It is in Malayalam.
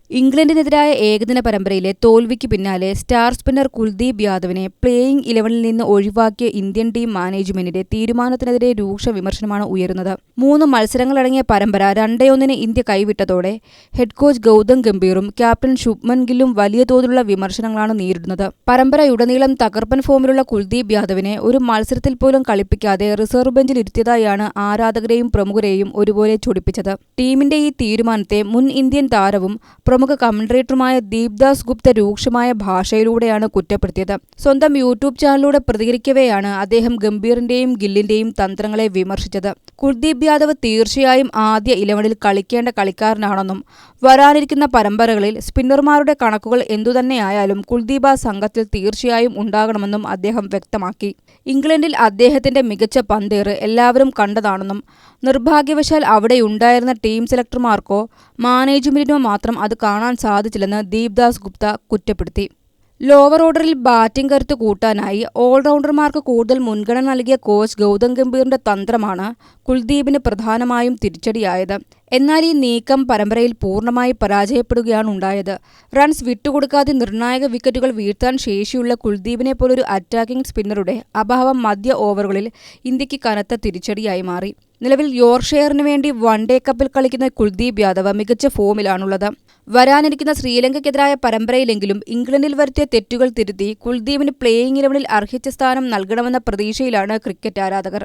ഇംഗ്ലണ്ടിനെതിരായ ഏകദിന പരമ്പരയിലെ തോൽവിക്ക് പിന്നാലെ സ്റ്റാർ സ്പിന്നർ കുൽദീപ് യാദവിനെ പ്ലേയിംഗ് 11-ൽ നിന്ന് ഒഴിവാക്കിയ ഇന്ത്യൻ ടീം മാനേജ്മെന്റിന്റെ തീരുമാനത്തിനെതിരെ രൂക്ഷ വിമർശനമാണ് ഉയരുന്നത്. 3 മത്സരങ്ങളടങ്ങിയ പരമ്പര 2-1 ഇന്ത്യ കൈവിട്ടതോടെ ഹെഡ് കോച്ച് ഗൗതം ഗംഭീറും ക്യാപ്റ്റൻ ശുഭ്മൻ ഗില്ലും വലിയ തോതിലുള്ള വിമർശനങ്ങളാണ് നേരിടുന്നത്. പരമ്പരയുടനീളം തകർപ്പൻ ഫോമിലുള്ള കുൽദീപ് യാദവിനെ ഒരു മത്സരത്തിൽ പോലും കളിപ്പിക്കാതെ റിസർവ് ബെഞ്ചിൽ ഇരുത്തിയതായാണ് ആരാധകരെയും പ്രമുഖരെയും ഒരുപോലെ ചൊടിപ്പിച്ചത്. ടീമിന്റെ ഈ തീരുമാനത്തെ മുൻ ഇന്ത്യൻ താരവും പ്രമുഖ കമന്റേറ്ററുമായ ദീപ്ദാസ് ഗുപ്ത രൂക്ഷമായ ഭാഷയിലൂടെയാണ് കുറ്റപ്പെടുത്തിയത്. സ്വന്തം യൂട്യൂബ് ചാനലിലൂടെ പ്രതികരിക്കവെയാണ് അദ്ദേഹം ഗംഭീറിന്റെയും ഗില്ലിന്റെയും തന്ത്രങ്ങളെ വിമർശിച്ചത്. കുൽദീപ് യാദവ് തീർച്ചയായും ആദ്യ 11-ൽ കളിക്കേണ്ട കളിക്കാരനാണെന്നും വരാനിരിക്കുന്ന പരമ്പരകളിൽ സ്പിന്നർമാരുടെ കണക്കുകൾ എന്തുതന്നെയായാലും കുൽദീപ് ആ സംഘത്തിൽ തീർച്ചയായും ഉണ്ടാകണമെന്നും അദ്ദേഹം വ്യക്തമാക്കി. ഇംഗ്ലണ്ടിൽ അദ്ദേഹത്തിന്റെ മികച്ച പന്തേറ് എല്ലാവരും കണ്ടതാണെന്നും നിർഭാഗ്യവശാൽ അവിടെയുണ്ടായിരുന്ന ടീം സെലക്ടർമാർക്കോ മാനേജ്മെന്റിനോ മാത്രം അത് കാണാൻ സാധിച്ചില്ലെന്ന് ദീപ്ദാസ് ഗുപ്ത കുറ്റപ്പെടുത്തി. ലോവർ ഓർഡറിൽ ബാറ്റിംഗ് കരുത്ത് കൂട്ടാനായി ഓൾറൗണ്ടർമാർക്ക് കൂടുതൽ മുൻഗണന നൽകിയ കോച്ച് ഗൗതം ഗംഭീറിന്റെ തന്ത്രമാണ് കുൽദീപിന് പ്രധാനമായും തിരിച്ചടിയായത്. എന്നാൽ ഈ നീക്കം പരമ്പരയിൽ പൂർണ്ണമായി പരാജയപ്പെടുകയാണുണ്ടായത്. റൺസ് വിട്ടുകൊടുക്കാതെ നിർണായക വിക്കറ്റുകൾ വീഴ്ത്താൻ ശേഷിയുള്ള കുൽദീപിനെ പോലൊരു അറ്റാക്കിംഗ് സ്പിന്നറുടെ അഭാവം മധ്യ ഓവറുകളിൽ ഇന്ത്യക്ക് കനത്ത തിരിച്ചടിയായി മാറി. നിലവിൽ യോർഷെയറിന് വേണ്ടി വൺഡേ കപ്പിൽ കളിക്കുന്ന കുൽദീപ് യാദവ് മികച്ച ഫോമിലാണുള്ളത്. വരാനിരിക്കുന്ന ശ്രീലങ്കയ്ക്കെതിരായ പരമ്പരയിലെങ്കിലും ഇംഗ്ലണ്ടിൽ വരുത്തിയ തെറ്റുകൾ തിരുത്തി കുൽദീപിന് പ്ലേയിംഗ് 11-ൽ അർഹിച്ച സ്ഥാനം നൽകണമെന്ന പ്രതീക്ഷയിലാണ് ക്രിക്കറ്റ് ആരാധകർ.